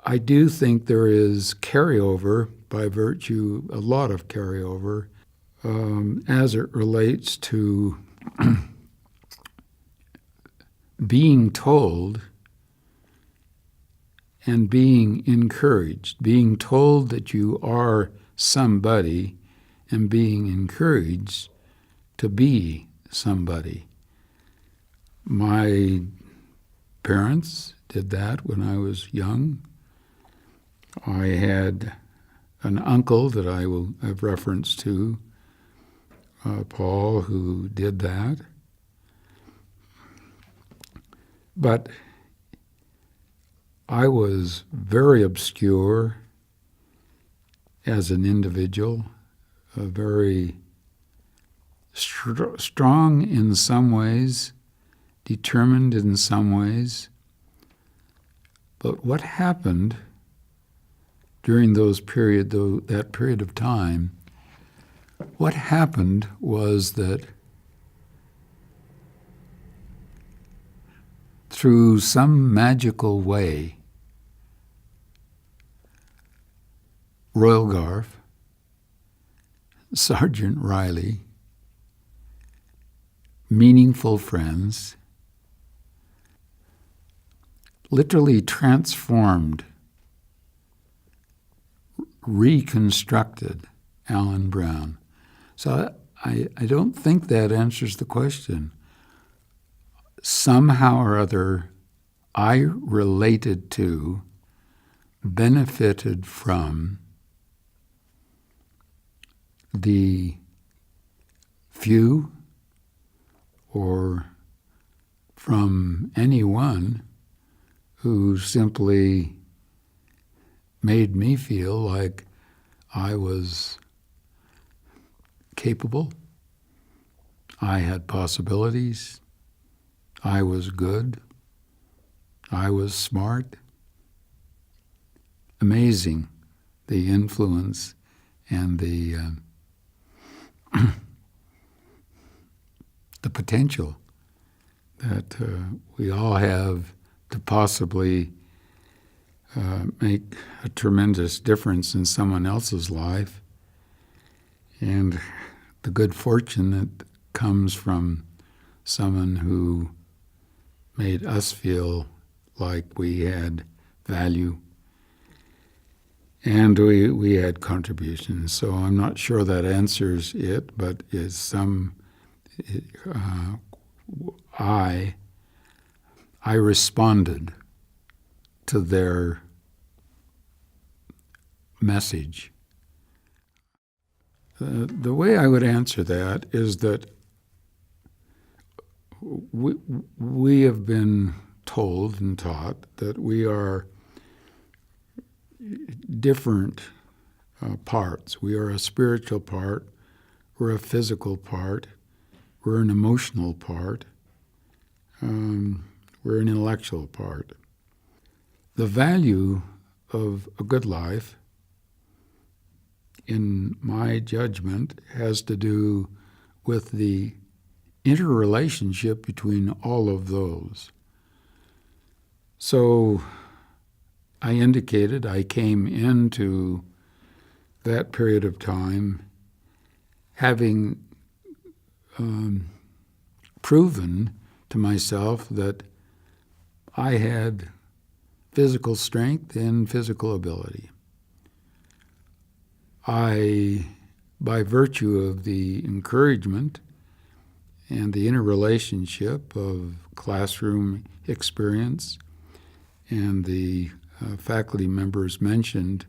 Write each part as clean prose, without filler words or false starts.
I do think there is carryover by virtue, a lot of carryover, as it relates to being told and being encouraged, being told that you are somebody and being encouraged to be somebody. My parents did that when I was young. I had an uncle that I will have reference to, Paul, who did that. But I was very obscure as an individual, very strong in some ways, determined in some ways. But what happened during that period of time, what happened was that through some magical way, Royal Garth, Sergeant Riley, meaningful friends, literally transformed, reconstructed Alan Brown. So I don't think that answers the question. Somehow or other, I related to, benefited from the few or from anyone who simply made me feel like I was capable, I had possibilities, I was good, I was smart. Amazing, the influence and the potential that we all have to possibly make a tremendous difference in someone else's life, and the good fortune that comes from someone who made us feel like we had value and we had contributions. So I'm not sure that answers it, but I responded to their message. The way I would answer that is that we have been told and taught that we are different parts. We are a spiritual part, we're a physical part, we're an emotional part, we're an intellectual part. The value of a good life, in my judgment, has to do with the interrelationship between all of those. So I indicated I came into that period of time having proven to myself that I had physical strength and physical ability. I, by virtue of the encouragement and the interrelationship of classroom experience and the faculty members mentioned,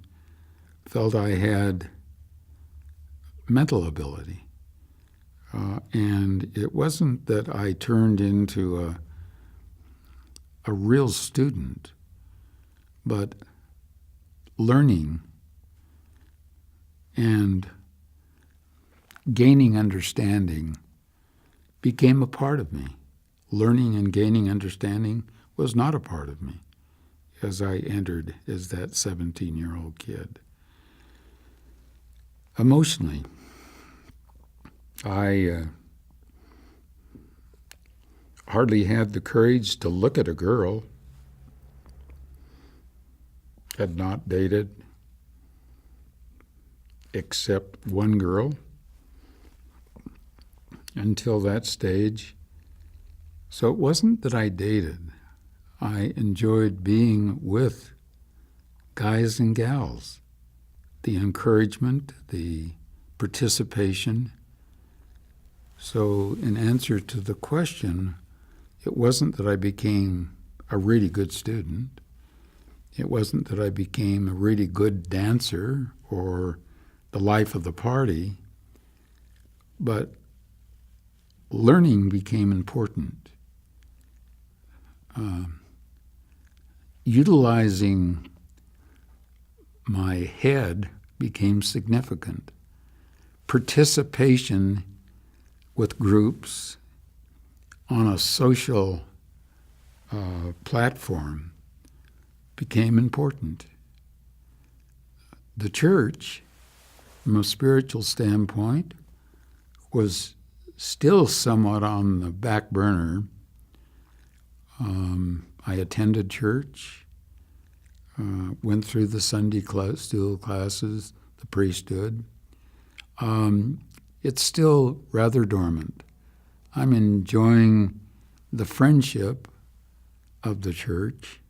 felt I had mental ability. And it wasn't that I turned into a real student, but learning and gaining understanding became a part of me. Learning and gaining understanding was not a part of me as I entered as that 17-year-old kid. Emotionally, I hardly had the courage to look at a girl. had not dated except one girl until that stage. So it wasn't that I dated. I enjoyed being with guys and gals, the encouragement, the participation. So in answer to the question, it wasn't that I became a really good student. It wasn't that I became a really good dancer or the life of the party, but learning became important. Utilizing my head became significant. Participation with groups on a social platform became important. The church, from a spiritual standpoint, was still somewhat on the back burner. I attended church, went through the Sunday school classes, the priesthood. It's still rather dormant. I'm enjoying the friendship of the church,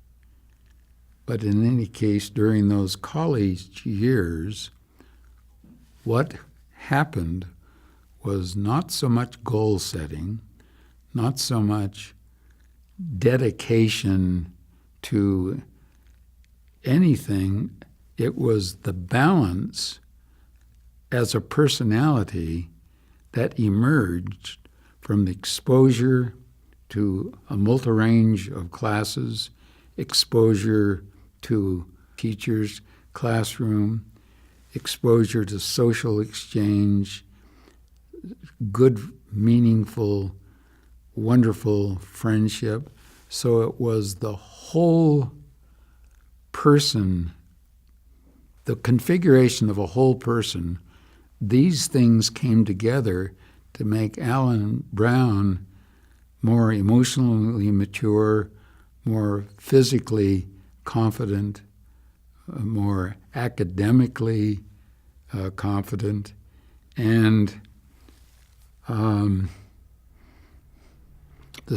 but in any case, during those college years, what happened was not so much goal setting, not so much dedication to anything. It was the balance as a personality that emerged from the exposure to a multi-range of classes, exposure to teachers' classroom, exposure to social exchange, good, meaningful, wonderful friendship. So it was the whole person, the configuration of a whole person. These things came together to make Alan Brown more emotionally mature, more physically confident, more academically confident, and the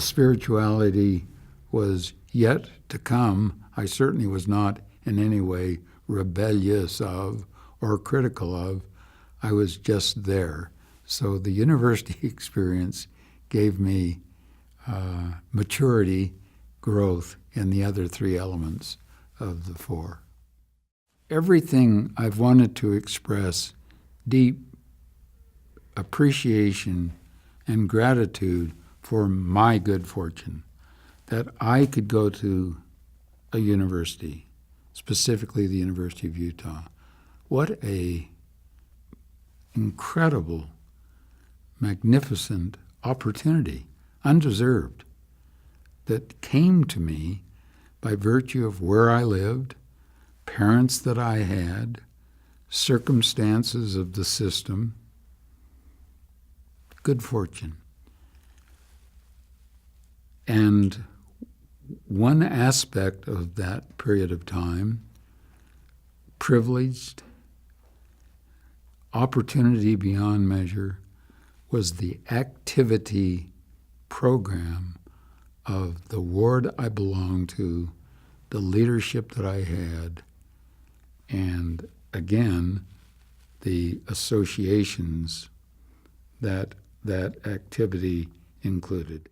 spirituality was yet to come. I certainly was not in any way rebellious of or critical of. I was just there. So the university experience gave me maturity, growth in the other three elements of the four. Everything I've wanted to express deep appreciation and gratitude for my good fortune that I could go to a university, specifically the University of Utah. What a incredible, magnificent opportunity, undeserved, that came to me by virtue of where I lived, parents that I had, circumstances of the system. Good fortune. And one aspect of that period of time, privileged, opportunity beyond measure, was the activity program of the ward I belonged to, the leadership that I had, and again, the associations that that activity included.